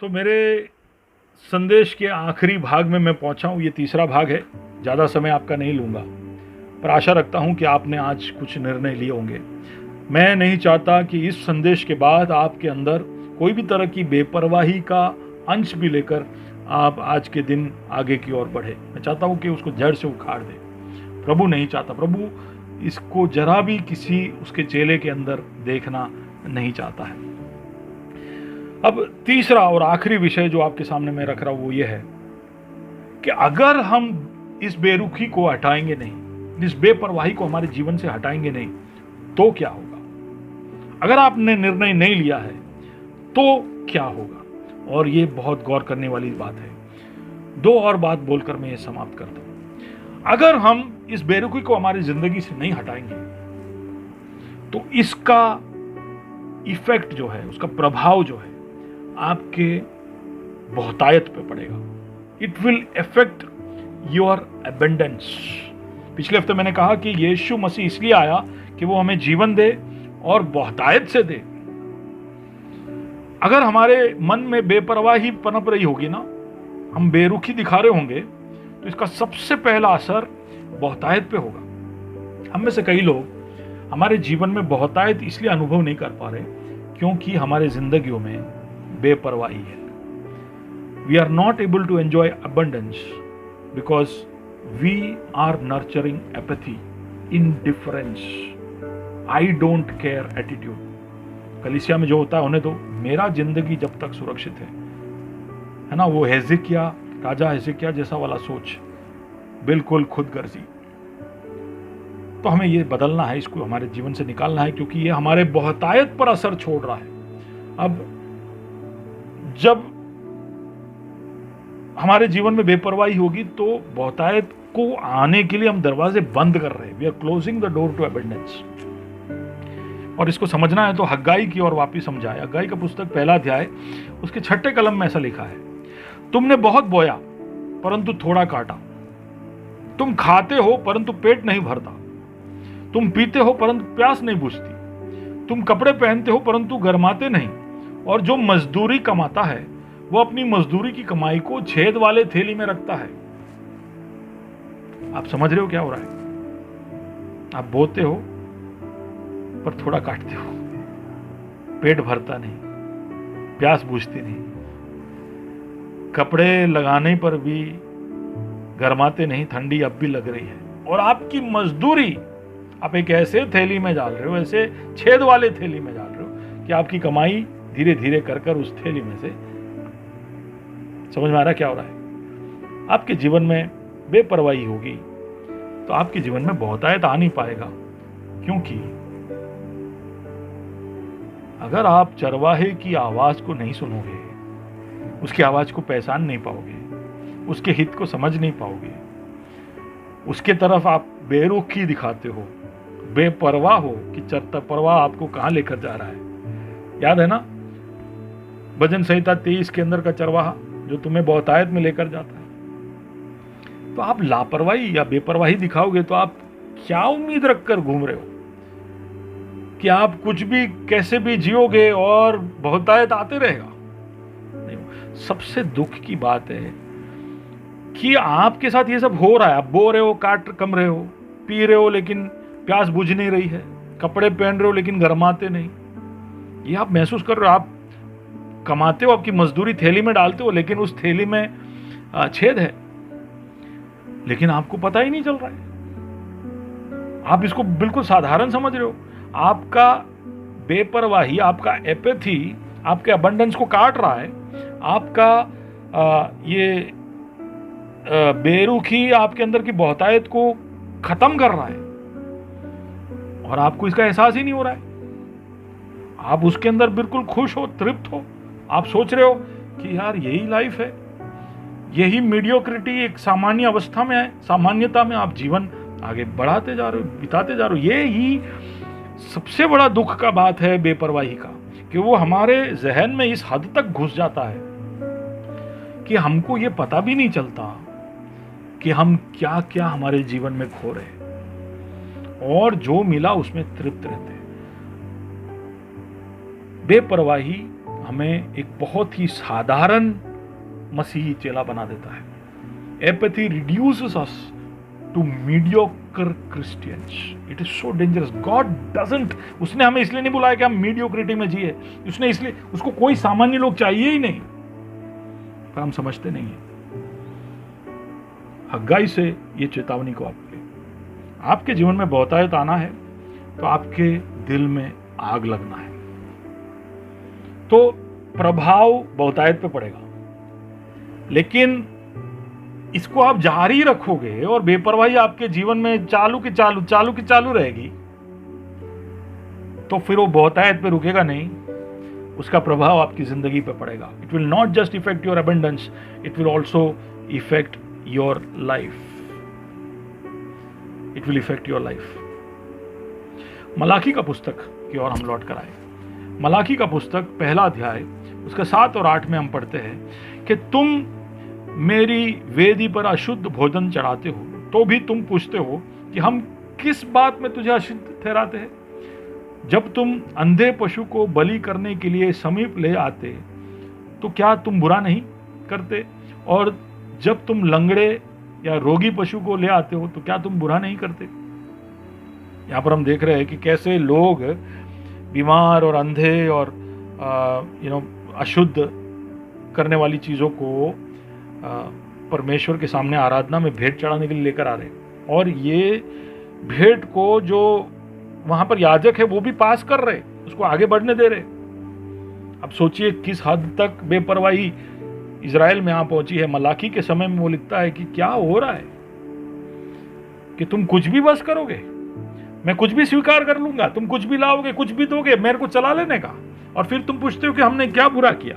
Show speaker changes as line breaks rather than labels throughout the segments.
तो मेरे संदेश के आखिरी भाग में मैं पहुंचा हूं। ये तीसरा भाग है, ज़्यादा समय आपका नहीं लूँगा, पर आशा रखता हूं कि आपने आज कुछ निर्णय लिए होंगे। मैं नहीं चाहता कि इस संदेश के बाद आपके अंदर कोई भी तरह की बेपरवाही का अंश भी लेकर आप आज के दिन आगे की ओर बढ़े। मैं चाहता हूं कि उसको जड़ से उखाड़ दे। प्रभु नहीं चाहता, प्रभु इसको जरा भी किसी उसके चेले के अंदर देखना नहीं चाहता है। अब तीसरा और आखिरी विषय जो आपके सामने मैं रख रहा हूं वो ये है कि अगर हम इस बेरुखी को हटाएंगे नहीं, इस बेपरवाही को हमारे जीवन से हटाएंगे नहीं, तो क्या होगा? अगर आपने निर्णय नहीं लिया है तो क्या होगा? और ये बहुत गौर करने वाली बात है। दो और बात बोलकर मैं ये समाप्त करता हूं। अगर हम इस बेरुखी को हमारी जिंदगी से नहीं हटाएंगे तो इसका इफेक्ट जो है, उसका प्रभाव जो है आपके बहुतायत पे पड़ेगा। It will affect your abundance. पिछले हफ्ते मैंने कहा कि यीशु मसीह इसलिए आया कि वो हमें जीवन दे और बहुतायत से दे। अगर हमारे मन में बेपरवाही पनप रही होगी ना, हम बेरुखी दिखा रहे होंगे, तो इसका सबसे पहला असर बहुतायत पे होगा। हम में से कई लोग हमारे जीवन में बहुतायत इसलिए अनुभव नहीं कर पा रहे क्योंकि हमारे जिंदगियों में बेपरवाही है। We are not able to enjoy abundance because we are nurturing apathy, indifference, I don't care attitude. कलीसिया में जो होता है होने दो, मेरा जिंदगी जब तक सुरक्षित है ना, वो हेज़ेकिया, राजा हेज़ेकिया जैसा वाला सोच, बिल्कुल खुदगर्जी। तो हमें ये बदलना है, इसको हमारे जीवन से निकालना है, क्योंकि ये हमारे बहुतायत पर असर छोड़ रहा है। अब जब हमारे जीवन में बेपरवाही होगी तो बहुतायत को आने के लिए हम दरवाजे बंद कर रहे हैं। We are closing the door to abundance. और इसको समझना है तो हग्गाई की ओर वापिस समझाए। हग्गाई का पुस्तक 1 अध्याय उसके 6 कलम में ऐसा लिखा है, तुमने बहुत बोया परंतु थोड़ा काटा, तुम खाते हो परंतु पेट नहीं भरता, तुम पीते हो परंतु प्यास नहीं बुझती, तुम कपड़े पहनते हो परंतु गर्माते नहीं, और जो मजदूरी कमाता है वो अपनी मजदूरी की कमाई को छेद वाले थैली में रखता है। आप समझ रहे हो क्या हो रहा है? आप बोते हो पर थोड़ा काटते हो, पेट भरता नहीं, प्यास बुझती नहीं, कपड़े लगाने पर भी गर्माते नहीं, ठंडी अब भी लग रही है, और आपकी मजदूरी आप एक ऐसे थैली में डाल रहे हो, ऐसे छेद वाले थैली में डाल रहे हो कि आपकी कमाई धीरे धीरे कर उस थैली में से, समझ में आ रहा क्या हो रहा है? आपके जीवन में बेपरवाही होगी तो आपके जीवन में बहुतायत आ नहीं पाएगा, क्योंकि अगर आप चरवाहे की आवाज को नहीं सुनोगे, उसकी आवाज को पहचान नहीं पाओगे, उसके हित को समझ नहीं पाओगे, उसके तरफ आप बेरुखी दिखाते हो, बेपरवाह हो कि चरवाहा आपको कहां लेकर जा रहा है। याद है ना भजन संहिता 23 के अंदर का चरवाहा जो तुम्हें बहुतायत में लेकर जाता है। तो आप लापरवाही या बेपरवाही दिखाओगे तो आप क्या उम्मीद रखकर घूम रहे हो कि आप कुछ भी कैसे भी जियोगे और बहुतायत आते रहेगा? नहीं। सबसे दुख की बात है कि आपके साथ ये सब हो रहा है। आप बो रहे हो, काट कम रहे हो, पी रहे हो लेकिन प्यास बुझ नहीं रही है, कपड़े पहन रहे हो लेकिन गर्माते नहीं। ये आप महसूस कर रहे हो। आप कमाते हो, आपकी मजदूरी थैली में डालते हो, लेकिन उस थैली में छेद है, लेकिन आपको पता ही नहीं चल रहा है। आप इसको बिल्कुल साधारण समझ रहे हो। आपका बेपरवाही, आपका एपैथी आपके अबंडेंस को काट रहा है। आपका ये बेरुखी आपके अंदर की बहुतायत को खत्म कर रहा है, और आपको इसका एहसास ही नहीं हो रहा है। आप उसके अंदर बिल्कुल खुश हो, तृप्त हो। आप सोच रहे हो कि यार यही लाइफ है, यही मीडियोक्रिटी, एक सामान्य अवस्था में है, सामान्यता में आप जीवन आगे बढ़ाते जा रहे हो, बिताते जा रहे हो। ये ही सबसे बड़ा दुख का बात है बेपरवाही का, कि वो हमारे जहन में इस हद तक घुस जाता है कि हमको ये पता भी नहीं चलता कि हम क्या क्या हमारे जीवन में खो रहे हैं, और जो मिला उसमें तृप्त रहते हैं। बेपरवाही हमें एक बहुत ही साधारण मसीही चेला बना देता है। Apathy reduces us to mediocre Christians. It is so dangerous. God doesn't, उसने हमें इसलिए नहीं बुलाया कि हम मीडियोक्रिटी में जिए, उसने इसलिए, उसको कोई सामान्य लोग चाहिए ही नहीं, पर हम समझते नहीं है। हग्गाई से ये चेतावनी को आपके जीवन में बहुतायत आना है तो आपके दिल में आग लगना है, तो प्रभाव बहुतायत पे पड़ेगा। लेकिन इसको आप जारी रखोगे और बेपरवाही आपके जीवन में चालू की चालू रहेगी, तो फिर वो बहुतायत पे रुकेगा नहीं, उसका प्रभाव आपकी जिंदगी पे पड़ेगा। It will not just effect your abundance, it will also effect your life. It will effect your life. Malachi का पुस्तक की ओर हम लौट कर आए। मलाकी का पुस्तक पहला अध्याय उसका 7 और 8 में हम पढ़ते हैं कि तुम मेरी वेदी पर अशुद्ध भोजन चढ़ाते हो तो भी तुम पूछते हो कि हम किस बात में तुझे अशुद्ध ठहराते हैं। जब तुम अंधे पशु को बलि करने के लिए समीप ले आते तो क्या तुम बुरा नहीं करते, और जब तुम लंगड़े या रोगी पशु को ले आते हो तो क्या तुम बुरा नहीं करते। यहाँ पर हम देख रहे हैं कि कैसे लोग बीमार और अंधे और अशुद्ध करने वाली चीज़ों को परमेश्वर के सामने आराधना में भेंट चढ़ाने के लिए लेकर आ रहे हैं, और ये भेंट को जो वहाँ पर याजक है वो भी पास कर रहे, उसको आगे बढ़ने दे रहे। अब सोचिए किस हद तक बेपरवाही इजराइल में आ पहुंची है। मलाकी के समय में वो लिखता है कि क्या हो रहा है कि तुम कुछ भी बस करोगे, मैं कुछ भी स्वीकार कर लूंगा, तुम कुछ भी लाओगे, कुछ भी दोगे मेरे को चला लेने का, और फिर तुम पूछते हो कि हमने क्या बुरा किया।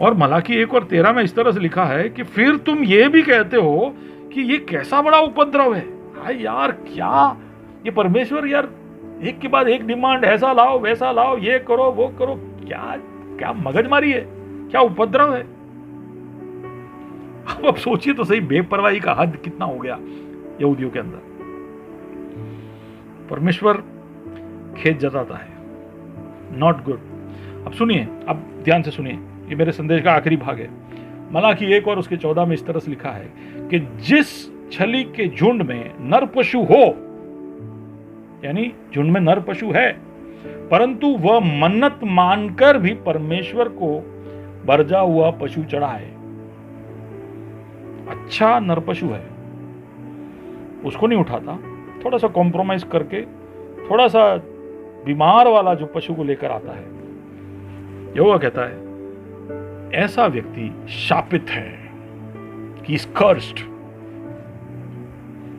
और मलाकी 1 और 13 में इस तरह से लिखा है कि फिर तुम ये भी कहते हो कि ये कैसा बड़ा उपद्रव है। हाय यार, क्या ये परमेश्वर यार एक के बाद एक डिमांड, ऐसा लाओ वैसा लाओ, ये करो वो करो, क्या क्या मगजमारी है, क्या उपद्रव है। अब सोचिए तो सही, बेपरवाही का हद कितना हो गया यहूदियों के अंदर। परमेश्वर खेद जताता है, नॉट गुड। अब सुनिए, अब ध्यान से सुनिए, ये मेरे संदेश का आखिरी भाग है। मलाकी 1 और उसके 14 में इस तरह से लिखा है कि जिस छली के झुंड में नर पशु हो, यानी झुंड में नर पशु है, परंतु वह मन्नत मानकर भी परमेश्वर को बरजा हुआ पशु चढ़ाए। अच्छा नर पशु है, उसको नहीं उठाता, थोड़ा सा कॉम्प्रोमाइज करके थोड़ा सा बीमार वाला जो पशु को लेकर आता है। यहोवा कहता है ऐसा व्यक्ति शापित है, कि इज कर्स्ड।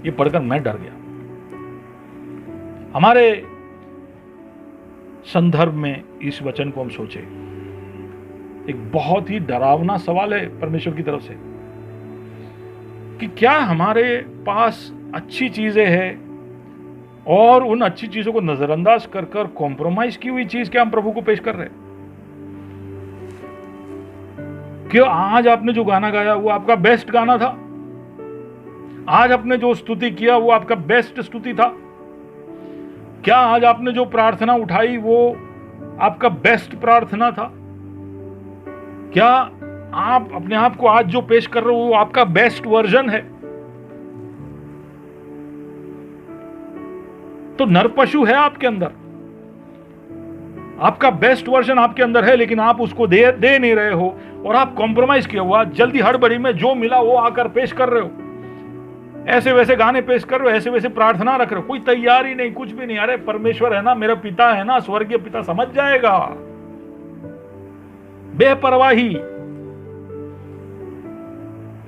ये पढ़कर मैं डर गया। हमारे संदर्भ में इस वचन को हम सोचे, एक बहुत ही डरावना सवाल है परमेश्वर की तरफ से कि क्या हमारे पास अच्छी चीजें हैं और उन अच्छी चीजों को नजरअंदाज कर कर कॉम्प्रोमाइज की हुई चीज क्या हम प्रभु को पेश कर रहे हैं। क्या आज आपने जो गाना गाया वो आपका बेस्ट गाना था? आज आपने जो स्तुति किया वो आपका बेस्ट स्तुति था? क्या आज आपने जो प्रार्थना उठाई वो आपका बेस्ट प्रार्थना था? क्या आप अपने आप को आज जो पेश कर रहे हो वो आपका बेस्ट वर्जन है? तो नरपशु है आपके अंदर, आपका बेस्ट वर्जन आपके अंदर है, लेकिन आप उसको दे नहीं रहे हो और आप कॉम्प्रोमाइज किया हुआ, जल्दी हड़बड़ी में जो मिला वो आकर पेश कर रहे हो, ऐसे वैसे गाने पेश कर रहे हो, ऐसे वैसे प्रार्थना रख रहे हो, कोई तैयारी नहीं, कुछ भी नहीं। अरे परमेश्वर है ना, मेरा पिता है ना, स्वर्गीय पिता समझ जाएगा। बेपरवाही,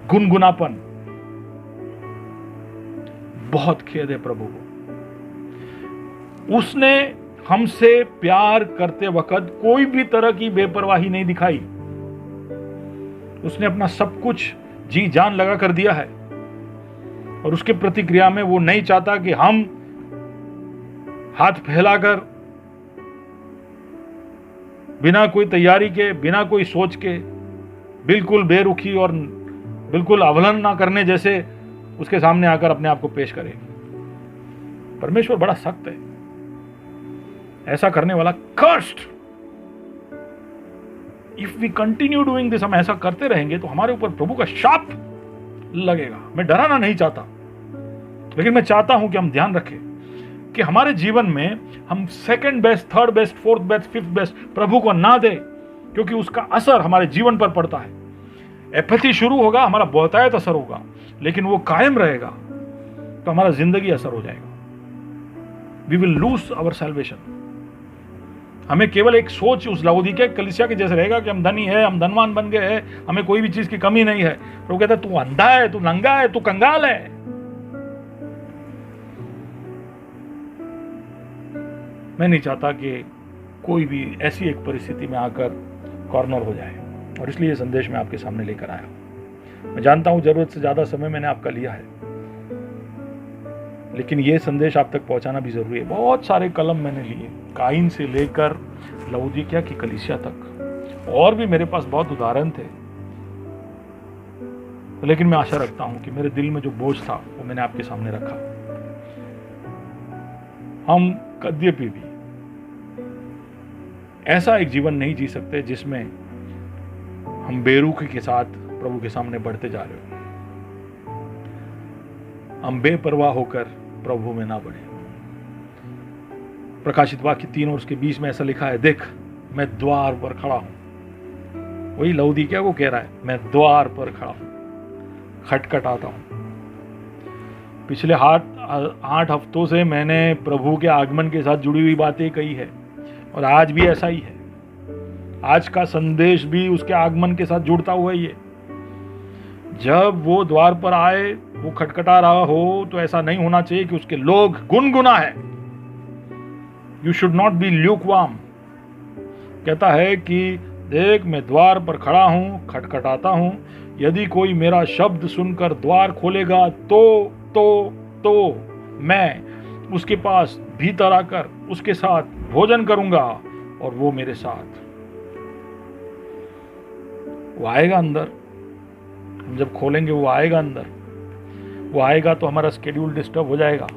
गुनगुनापन, बहुत खेद है प्रभु को। उसने हमसे प्यार करते वक्त कोई भी तरह की बेपरवाही नहीं दिखाई। उसने अपना सब कुछ जी जान लगा कर दिया है, और उसके प्रतिक्रिया में वो नहीं चाहता कि हम हाथ फैलाकर बिना कोई तैयारी के, बिना कोई सोच के, बिल्कुल बेरुखी और बिल्कुल अवहेलना ना करने जैसे उसके सामने आकर अपने आप को पेश करें। परमेश्वर बड़ा सख्त है, ऐसा करने वाला cursed. If we continue doing this, हम ऐसा करते रहेंगे तो हमारे ऊपर प्रभु का शाप लगेगा। मैं डराना नहीं चाहता, लेकिन मैं चाहता हूं कि हम ध्यान रखें कि हमारे जीवन में हम second best, third best, fourth best, fifth best प्रभु को ना दे, क्योंकि उसका असर हमारे जीवन पर पड़ता है। एपैथी शुरू होगा, हमारा बहुतायत असर होगा, लेकिन वो कायम रहेगा तो हमारा जिंदगी असर हो जाएगा। We will lose our salvation. हमें केवल एक सोच उस लवोदिकिया कलीसिया के जैसे रहेगा कि हम धनी है, हम धनवान बन गए हैं, हमें कोई भी चीज की कमी नहीं है। तो वो कहता है तू अंधा है, तू नंगा है, तू कंगाल है। मैं नहीं चाहता कि कोई भी ऐसी एक परिस्थिति में आकर कॉर्नर हो जाए, और इसलिए ये संदेश मैं आपके सामने लेकर आया। मैं जानता हूं जरूरत से ज्यादा समय मैंने आपका लिया है, लेकिन ये संदेश आप तक पहुंचाना भी जरूरी है। बहुत सारे कलम मैंने लिए, काइन से लेकर लवोदिकिया की कलीसिया तक, और भी मेरे पास बहुत उदाहरण थे, लेकिन मैं आशा रखता हूं कि मेरे दिल में जो बोझ था वो मैंने आपके सामने रखा। हम कद्यपि भी ऐसा एक जीवन नहीं जी सकते जिसमें हम बेरुखी के साथ प्रभु के सामने बढ़ते जा रहे हो। हम बेपरवाह होकर प्रभु में ना बढ़े। प्रकाशित वाक्य 3 और उसके 20 में ऐसा लिखा है, देख मैं द्वार पर खड़ा हूं। वही लवोदिकिया को कह रहा है, मैं द्वार पर खड़ा हूं, खटखटाता हूं। पिछले 8 हफ्तों से मैंने प्रभु के आगमन के साथ जुड़ी हुई बातें कही है, और आज भी ऐसा ही है। आज का संदेश भी उसके आगमन के साथ जुड़ता हुआ ही है। जब वो द्वार पर आए, वो खटखटा रहा हो, तो ऐसा नहीं होना चाहिए कि उसके लोग गुनगुना है। You should not be lukewarm. कहता है कि देख मैं द्वार पर खड़ा हूं, खटखटाता हूं, यदि कोई मेरा शब्द सुनकर द्वार खोलेगा तो मैं उसके पास भीतर आकर उसके साथ भोजन करूंगा और वो मेरे साथ। वो आएगा अंदर, हम जब खोलेंगे वो आएगा अंदर। वो आएगा तो हमारा स्केड्यूल डिस्टर्ब हो जाएगा।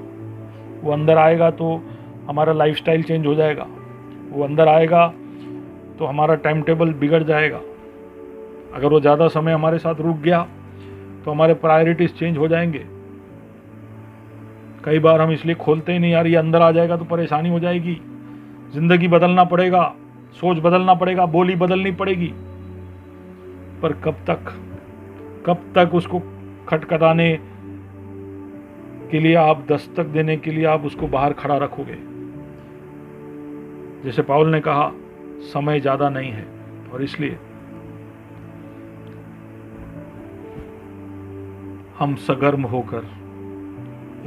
वो अंदर आएगा तो हमारा लाइफस्टाइल चेंज हो जाएगा। वो अंदर आएगा तो हमारा टाइम टेबल बिगड़ जाएगा। अगर वो ज़्यादा समय हमारे साथ रुक गया तो हमारे प्रायोरिटीज चेंज हो जाएंगे। कई बार हम इसलिए खोलते ही नहीं, यार ये अंदर आ जाएगा तो परेशानी हो जाएगी, जिंदगी बदलना पड़ेगा, सोच बदलना पड़ेगा, बोली बदलनी पड़ेगी। पर कब तक उसको खटखटाने के लिए, आप दस्तक देने के लिए आप उसको बाहर खड़ा रखोगे? जैसे पाउल ने कहा, समय ज्यादा नहीं है, और इसलिए हम सगर्म होकर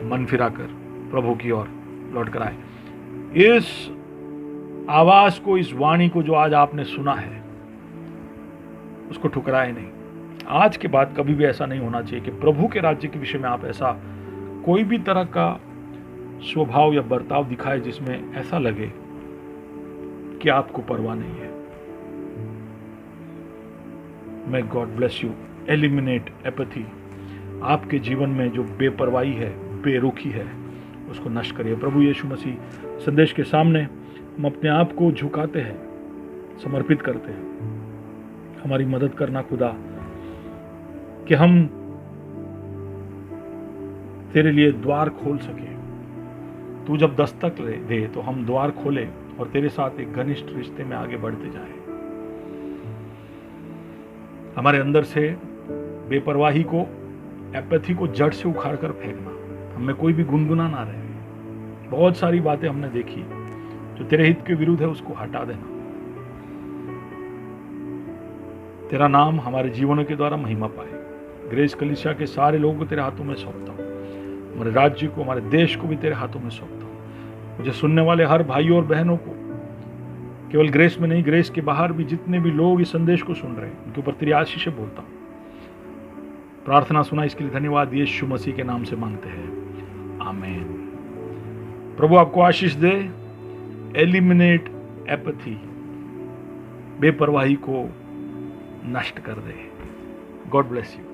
मन फिराकर प्रभु की ओर लौट कर आए। इस आवाज को, इस वाणी को जो आज आपने सुना है, उसको ठुकराए नहीं। आज के बाद कभी भी ऐसा नहीं होना चाहिए कि प्रभु के राज्य के विषय में आप ऐसा कोई भी तरह का स्वभाव या बर्ताव दिखाए जिसमें ऐसा लगे कि आपको परवाह नहीं है। may God bless you। Eliminate apathy. आपके जीवन में जो बेपरवाही है, बेरुखी है, उसको नष्ट करिए। प्रभु यीशु मसीह संदेश के सामने हम अपने आप को झुकाते हैं, समर्पित करते हैं। हमारी मदद करना खुदा, कि हम तेरे लिए द्वार खोल सके। तू जब दस्तक दे तो हम द्वार खोले और तेरे साथ एक घनिष्ठ रिश्ते में आगे बढ़ते जाए। हमारे अंदर से बेपरवाही को, एपैथी को जड़ से उखाड़ कर फेंकना, हमें कोई भी गुनगुना ना रहे। बहुत सारी बातें हमने देखी जो तेरे हित के विरुद्ध है, उसको हटा देना। तेरा नाम हमारे जीवनों के द्वारा महिमा पाए। ग्रेस कलीसिया के सारे लोगों को तेरे हाथों में सौंपता हूँ। हमारे राज्य को, हमारे देश को भी तेरे हाथों में सौंपता हूँ। मुझे सुनने वाले हर भाइयों और बहनों को, केवल ग्रेस में नहीं, ग्रेस के बाहर भी जितने भी लोग इस संदेश को सुन रहे हैं, उनके ऊपर तेरी आशीष से बोलता हूँ। प्रार्थना सुना इसके लिए धन्यवाद। यीशु मसीह के नाम से मांगते हैं, आमीन। प्रभु आपको आशीष दे। एलिमिनेट एपैथी, बेपरवाही को नष्ट कर दे। God bless you.